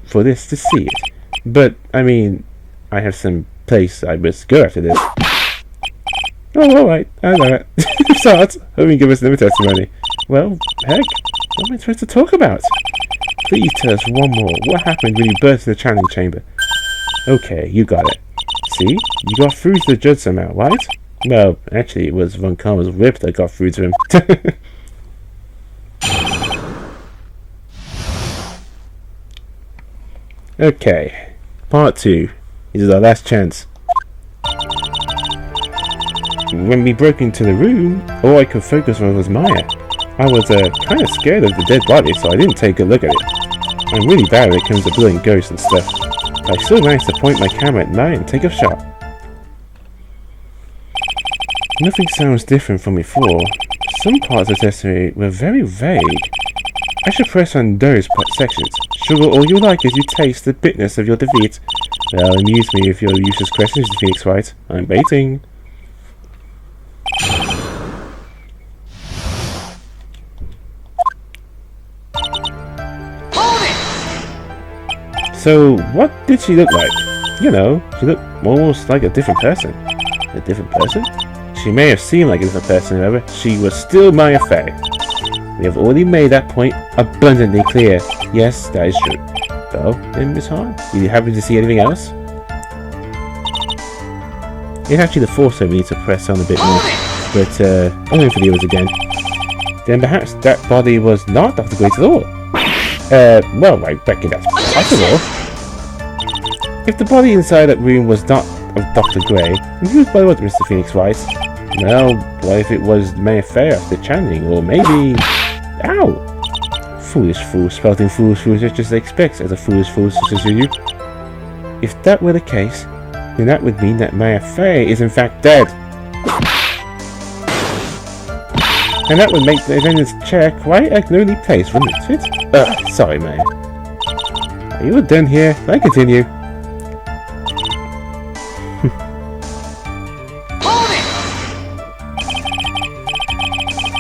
for this to see it? But, I mean, I have some place I must go after this. Oh, alright. I know it. Start. Hoping give us another testimony. Well, heck. What am I supposed to talk about? Please tell us one more. What happened when you burst in the channeling chamber? Okay, you got it. See? You got through to the judge somehow, right? Well, actually, it was Von Karma's whip that got through to him. Okay. Part 2. This is our last chance. When we broke into the room, all I could focus on was Maya. I was kind of scared of the dead body, so I didn't take a look at it. I'm really bad when it comes to blowing ghosts and stuff. But I still managed to point my camera at Maya and take a shot. Nothing sounds different from before. Some parts of the testimony were very vague. I should press on those sections. Sugar all you like as you taste the bitterness of your defeat. Well, amuse me with your useless questions, Phoenix Wright. I'm waiting. So, what did she look like? You know, she looked almost like a different person. A different person? She may have seemed like a different person, however, she was still Maya Fey. We have already made that point abundantly clear. Yes, that is true. Well, then, Miss Hahn, did you happen to see anything else? It's actually the force over me to press on a bit more, but only for the others again. Then perhaps that body was not Dr. Great at all. Well, I reckon that's possible. If the body inside that room was not of Dr. Gray, then whose body was it, Mr. Phoenix Wright? Well, what if it was Maya Fey after channeling, or maybe... Ow! Foolish fool, spouting foolish fools just as they expect as a foolish fool such as you. If that were the case, then that would mean that Maya Fey is in fact dead. And that would make the defendant's chair quite a lonely place, wouldn't it? Ugh, sorry, Maya. Are you done here? I continue.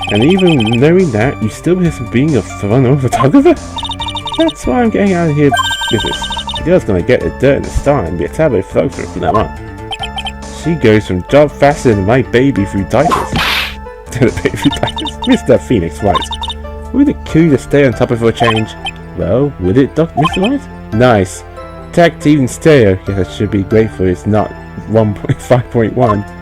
And even knowing that, you still miss being a phenomenal photographer? That's why I'm getting out of here with this. The girl's gonna get the dirt in the star and be a tabloid photographer from now on. She goes from job faster than my baby through diapers. To the baby through diapers? Mr. Phoenix Wright. Would it kill you to stay on top of for a change? Well, would it, Mr. Wright? Nice. Tag team stereo. Yes, I should be grateful it's not 1.5.1.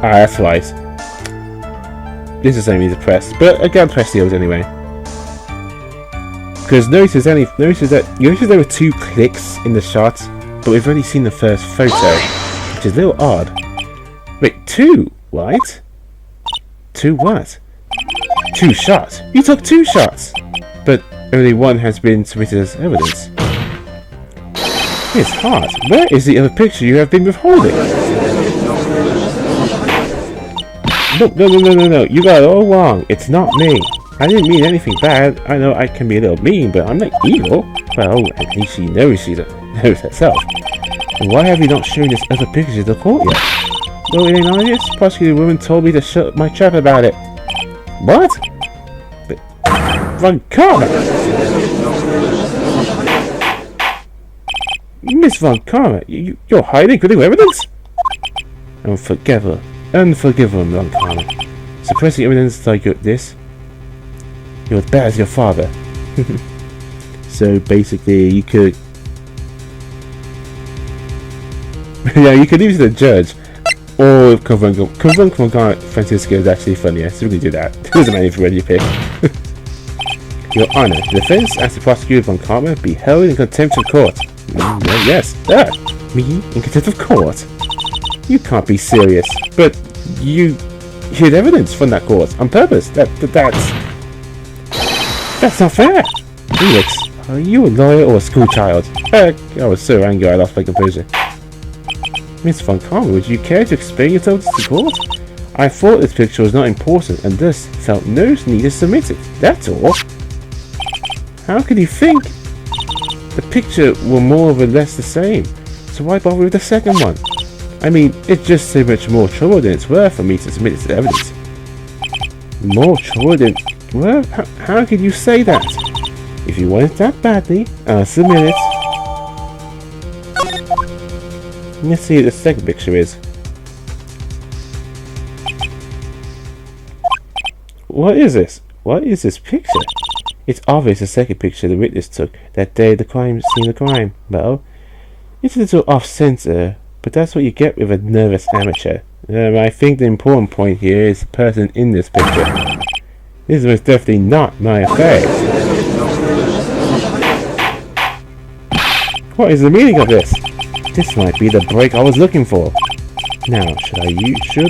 Ah, that's right. This is something to press, but I can't press the others anyway. Because notice there were 2 clicks in the shot, but we've only seen the first photo, which is a little odd. Wait, 2? What? 2 what? 2 shots? You took 2 shots! But only 1 has been submitted as evidence. Miss Hart, where is the other picture you have been withholding? No, you got it all wrong. It's not me. I didn't mean anything bad. I know I can be a little mean, but I'm not evil. Well, at least she knows knows herself. And why have you not shown this other picture to the court yet? Well, it ain't obvious. Prosecutor woman told me to shut my trap about it. What? But Von Karma! Miss Von Karma, you're hiding critical evidence? Unforgivable, Von Karma. Suppressing evidence like this, you're as bad as your father. So basically, you could... yeah, you could leave it to the judge, or confront Francisco is actually funnier, so we can do that. It doesn't matter if you're ready to pick. Your Honor, the defense asks the prosecutor Von Karma be held in contempt of court. Well, yes, me in contempt of court? You can't be serious, but you hid evidence from that court on purpose. That's not fair. Felix, are you a lawyer or a school child? I was so angry I lost my composure. Miss Von Karma, would you care to explain yourself to the court? I thought this picture was not important and thus felt no need to submit it. That's all. How could you think the picture were more or less the same? So why bother with the second one? I mean, it's just so much more trouble than it's worth for me to submit it to evidence. More trouble than... Well, how could you say that? If you want it that badly, I'll submit it. Let's see what the second picture is. What is this? What is this picture? It's obvious the second picture the witness took that day the crime scene of crime. Well, it's a little off-center, but that's what you get with a nervous amateur. I think the important point here is the person in this picture. This was definitely not my affair. What is the meaning of this? This might be the break I was looking for. Now, should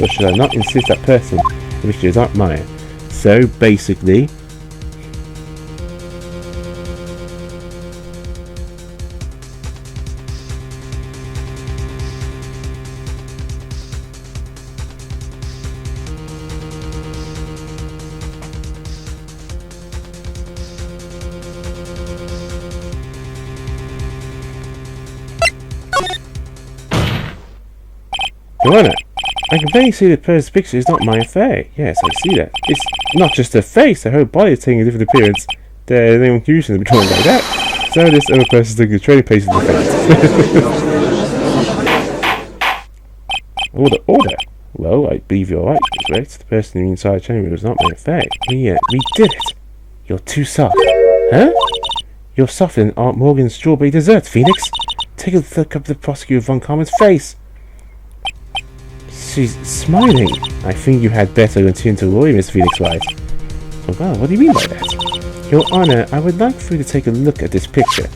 or should I not insist that person the picture is not mine? So basically, Your Honor, I can plainly see the person's picture is not my affair. Yes, I see that. It's not just the face, the whole body is taking a different appearance. There's no confusion to be drawn like that. So this other person's taking a trading place in the face. Order. Well, I believe you're right, correct? The person in the inside chamber was not my affair. We did it. You're too soft. Huh? You're softer than Aunt Morgan's strawberry dessert, Phoenix. Take a look at the prosecutor Von Karman's face. She's smiling. I think you had better continue to lawyer, Miss Phoenix Wright. Oh God, what do you mean by that? Your Honor, I would like for you to take a look at this picture.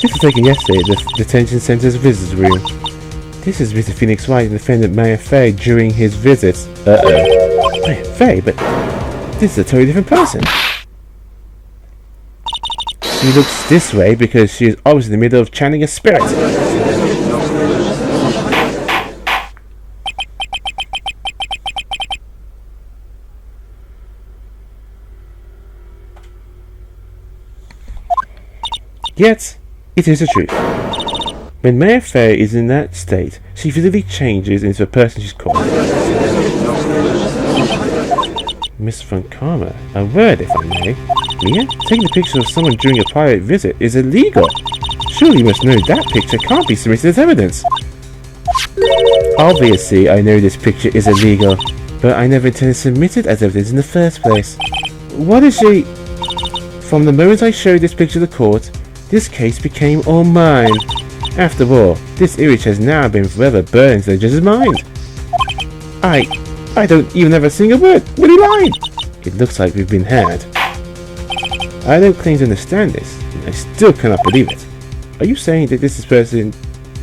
This was taken yesterday at the detention center's visitors room. This is Mr. Phoenix Wright, the defendant Maya Fay during his visits. Maya Fay? But this is a totally different person. She looks this way because she is always in the middle of channeling a spirit. Yet, it is the truth. When Maya Fay is in that state, she physically changes into the person she's called. Miss Von Karma, a word if I may. Mia, taking a picture of someone during a private visit is illegal. Surely you must know that picture can't be submitted as evidence. Obviously, I know this picture is illegal, but I never intended to submit it as evidence in the first place. What is she? From the moment I showed this picture to the court, this case became all mine. After all, this image has now been forever burned into the judge's mind. I don't even have a single word. What are you lying? It looks like we've been had. I don't claim to understand this, and I still cannot believe it. Are you saying that this person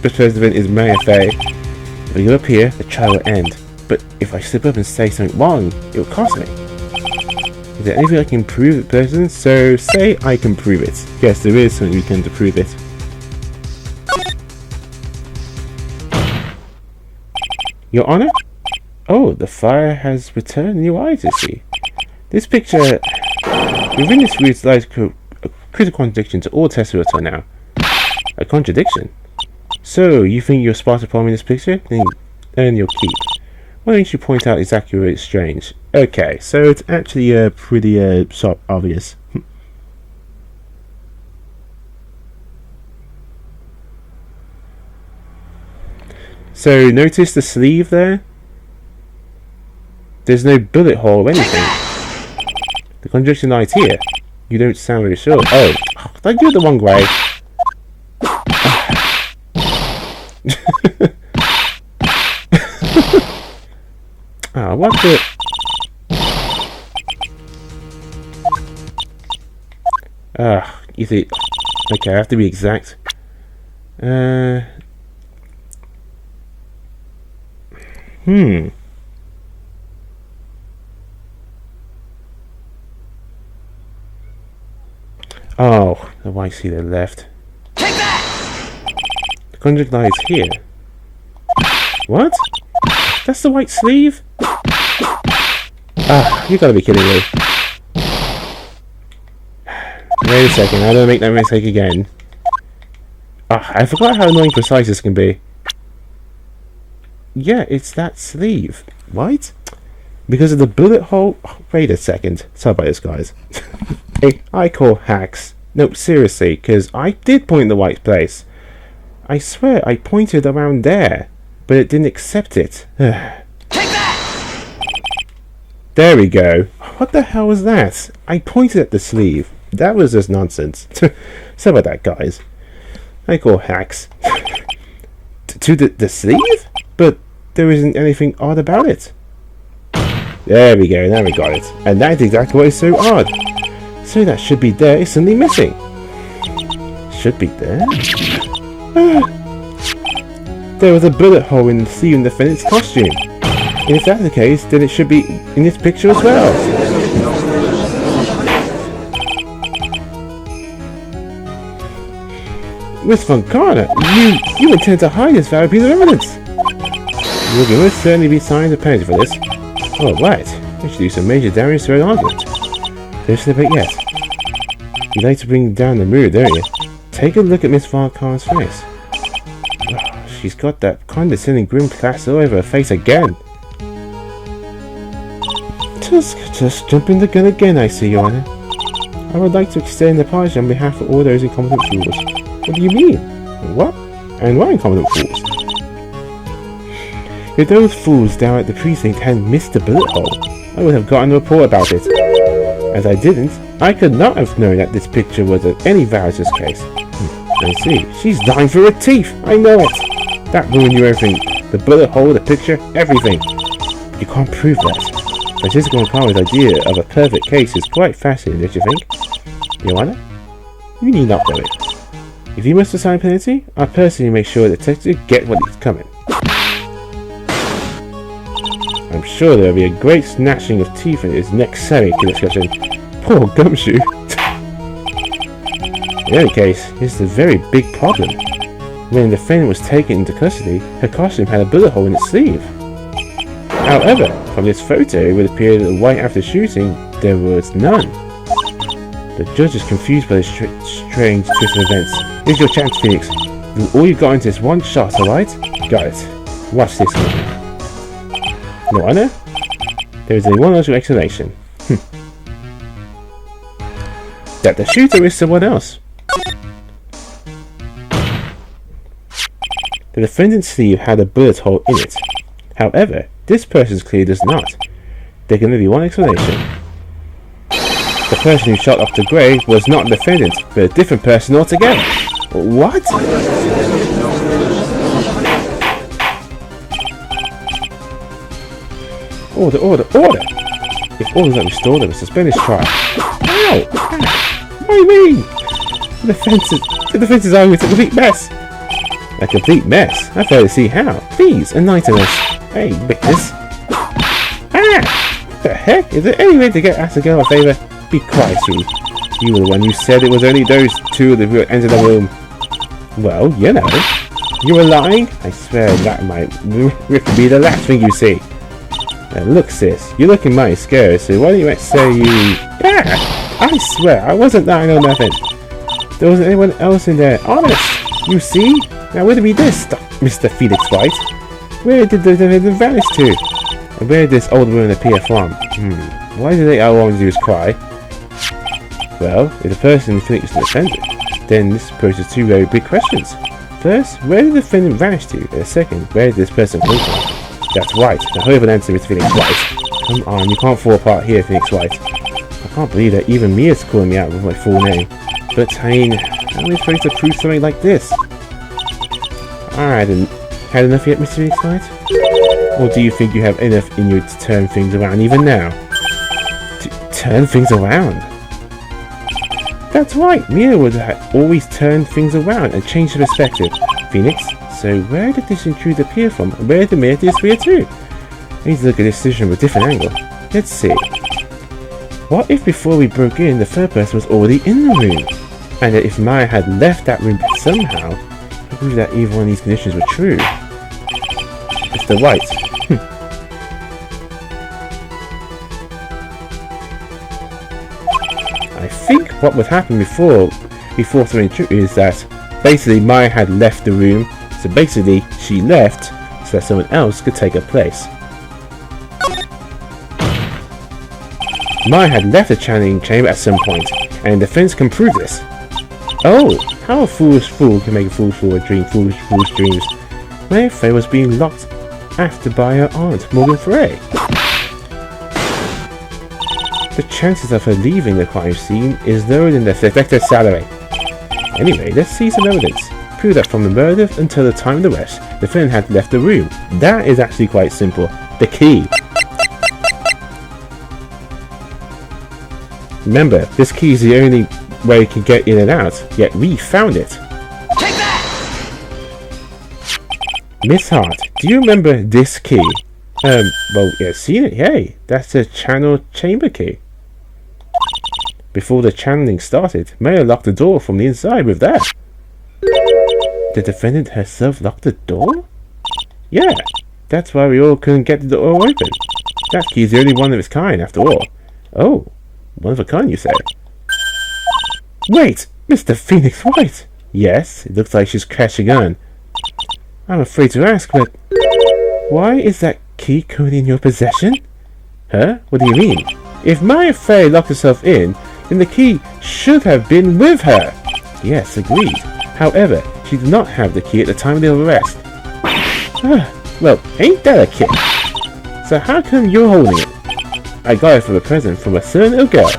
is Maya Fay? If I give up here, the trial will end. But if I slip up and say something wrong, it will cost me. Is there anything I can prove the person? So say I can prove it. Yes, there is something we can to prove it. Your Honor? Oh, the fire has returned in your eyes, you see. This picture... Within this route lies a critical contradiction to all tests until now. A contradiction? So, you think you're spotted upon me in this picture? Then earn your keep. Why don't you point out exactly where it's strange? Okay, so it's actually pretty sort of obvious. So, notice the sleeve there? There's no bullet hole or anything. The contradiction lies here. You don't sound very sure. Oh, did I do it the wrong way? Ah, what the... You see... Okay, I have to be exact. Oh, the white see the left. The contract lies here. What? That's the white sleeve? Ah, you gotta be kidding me. Wait a second, I don't make that mistake again. Ah, I forgot how annoying precise this can be. Yeah, it's that sleeve. What? Because of the bullet hole... Oh, wait a second. Sorry about this, guys. Hey, I call hacks. No, seriously, because I did point the right place. I swear I pointed around there, but it didn't accept it. Take that! There we go. What the hell was that? I pointed at the sleeve. That was just nonsense. Sorry about that, guys. I call hacks. To the sleeve? But there isn't anything odd about it. There we go, now we got it. And that's exactly what is so odd. So that should be there is suddenly missing. Should be there? There was a bullet hole in the sleeve in the defendant's costume. If that's the case, then it should be in this picture as well. Miss Fontana, you intend to hide this valuable piece of evidence. You will most certainly be signed a penalty for this. Oh, right. That should do some major damage to an argument. Don't slip it yet. You like to bring down the mood, don't you? Take a look at Miss Fontana's face. Oh, she's got that condescending grim plaster all over her face again. Just jumping the gun again, I see, Your Honor. I would like to extend the apology on behalf of all those incompetent fools. What do you mean? What? And what incompetent fools? If those fools down at the precinct hadn't missed the bullet hole, I would have gotten a report about it. As I didn't, I could not have known that this picture was of any value to this case. I see. She's dying for her teeth. I know it. That ruined you everything. The bullet hole, the picture, everything. But you can't prove that. Francisco O'Connor's idea of a perfect case is quite fascinating, don't you think? Your Honor? You need not know it. If you must assign penalty, I'll personally make sure the detective get what is coming. I'm sure there will be a great snatching of teeth in his next Semi discussion. Poor Gumshoe. In any case, here's the very big problem. When the defendant was taken into custody, her costume had a bullet hole in its sleeve. However, from this photo, it would appear that right after shooting, there was none. The judge is confused by this strange twist of events. Here's your chance, Phoenix. All you've got into this one shot, alright? Got it. Watch this now. No honor? There is only one logical explanation. That the shooter is someone else. The defendant's sleeve had a bullet hole in it. However, this person's clearly does not. There can only be one explanation. The person who shot Dr. Gray was not the defendant, but a different person altogether. What? Order, order, order! If orders are restored, there will suspend this trial. Ow! Why me? The defense is arguing it's a complete mess. A complete mess? I fail to see how. Please, enlighten us. Hey, witness. Ah! What the heck? Is there any way to get us a girl a favour? Be quiet, you. You were the one who said it was only those two that who entered the room. Well, you know. You were lying? I swear that might be the last thing you see. Look, sis, you're looking mighty scared, so why don't you say you... Ah! I swear, I wasn't lying or nothing. There wasn't anyone else in there. Honest! You see? Now where did we this, Mr. Felix Wright? Where did the defendant vanish to? And where did this old woman appear from? Why did they all want to do is cry? Well, if the person thinks the defendant, then this poses two very big questions. First, where did the defendant vanish to? And second, where did this person come from? That's right. Now whoever an answer is Phoenix Wright. Come on, you can't fall apart here, Phoenix Wright. I can't believe that even Mia's calling me out with my full name. But I mean, how am I supposed to prove something like this? Alright, had enough yet, Mr. Phoenix Wright? Or do you think you have enough in you to turn things around even now? To turn things around? That's right, Mia would always turn things around and change the perspective. Phoenix? So where did this intruder appear from, and where did the mayor disappear to? I need to look at this decision from a different angle. Let's see. What if before we broke in, the third person was already in the room? And that if Maya had left that room somehow, I believe that either one of these conditions were true. Mr. Wright. I think what would happen before something true is that basically Maya had left the room, so basically she left so that someone else could take her place. Maya had left the channeling chamber at some point, and the defense can prove this. Oh, how a foolish fool can make a foolish fool dream foolish dreams. Maya Fey was being locked after by her aunt, Morgan Frey. The chances of her leaving the crime scene is lower than the suspect's salary. Anyway, let's see some evidence. Prove that from the murder until the time of the arrest, the defendant had left the room. That is actually quite simple. The key. Remember, this key is the only way you can get in and out, yet we found it. Take that! Miss Hart, do you remember this key? Well, yeah, seen it, hey. That's a channel chamber key. Before the channeling started, Maya locked the door from the inside with that. The defendant herself locked the door? Yeah, that's why we all couldn't get the door open. That key is the only one of its kind, after all. Oh, one of a kind, you say? Wait, Mr. Phoenix Wright! Yes, it looks like she's crashing on. I'm afraid to ask, but why is that key currently in your possession? Huh? What do you mean? If Maya Fey locked herself in, then the key should have been with her. Yes, agreed. However, she did not have the key at the time of the arrest. Well, ain't that a kick? So how come you're holding it? I got it for a present from a certain little girl.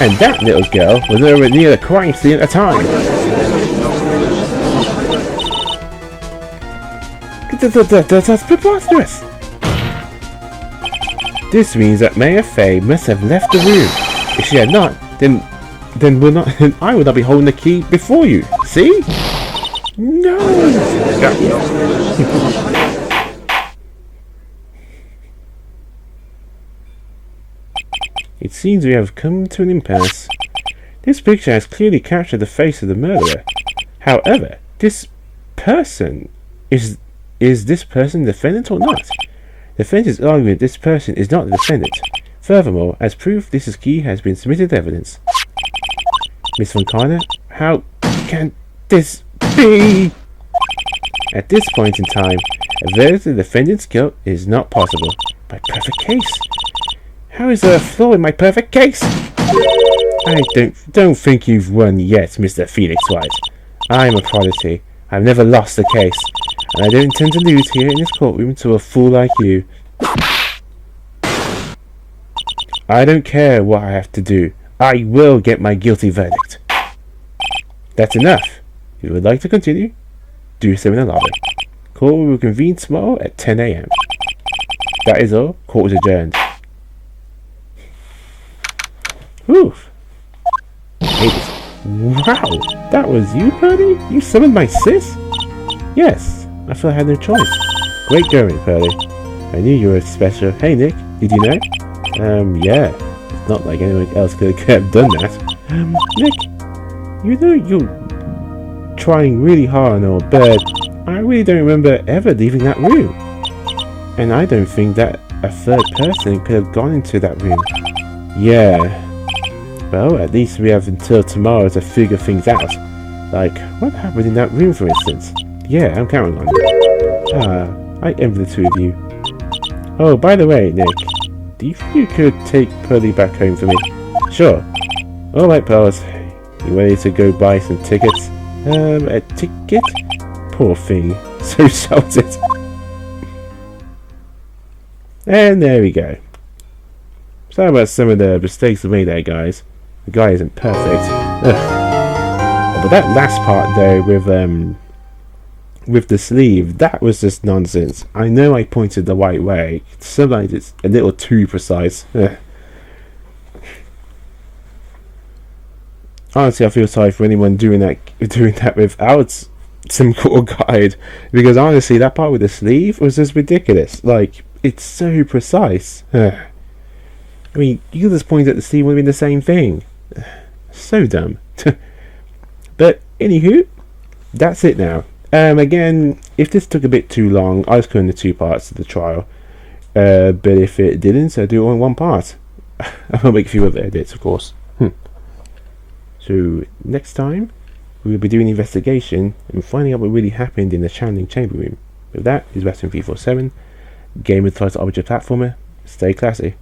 And that little girl was nowhere near the crime scene at the time. That's preposterous! This means that Maya Fey must have left the room. If she had not, then I would not be holding the key before you. See? No! It seems we have come to an impasse. This picture has clearly captured the face of the murderer. However, this person is this person the defendant or not? The defense is arguing this person is not the defendant. Furthermore, as proof, this key has been submitted to evidence. Miss Von Carter, how can this be? At this point in time, a verdict of the defendant's guilt is not possible. My perfect case? How is there a flaw in my perfect case? I don't think you've won yet, Mr. Phoenix Wright. I'm a prodigy. I've never lost a case, and I don't intend to lose here in this courtroom to a fool like you. I don't care what I have to do. I will get my guilty verdict. That's enough. If you would like to continue, do so in the lobby. Court will convene tomorrow at 10 AM. That is all. Court is adjourned. Whew. Wow, that was you, Pearly? You summoned my sis? Yes, I felt I had no choice. Great going, Pearly. I knew you were special. Hey, Nick, did you know? Yeah. It's not like anyone else could have done that. Nick, you know you're trying really hard and all, but I really don't remember ever leaving that room. And I don't think that a third person could have gone into that room. Yeah. Well, at least we have until tomorrow to figure things out. Like, what happened in that room, for instance? Yeah, I'm counting on you. I envy the two of you. Oh, by the way, Nick, do you think you could take Pearly back home for me? Sure. Alright, pals. You ready to go buy some tickets? A ticket? Poor thing. So salted. And there we go. Sorry about some of the mistakes we made there, guys. The guy isn't perfect. Ugh. But that last part though, with the sleeve, that was just nonsense. I know I pointed the right way. Sometimes it's a little too precise. Ugh. Honestly, I feel sorry for anyone doing that without some cool guide, because honestly, that part with the sleeve was just ridiculous. Like, it's so precise. Ugh. I mean, you just point at the sleeve would have been the same thing. So dumb. But anywho, that's it now. Again, if this took a bit too long, I was cutting the 2 parts of the trial. But if it didn't, I'll do it all in 1 part. I'll make a few other edits, of course. So next time, we will be doing an investigation and finding out what really happened in the channeling chamber room. With that, is Western 347, Game of the Object Platformer. Stay classy.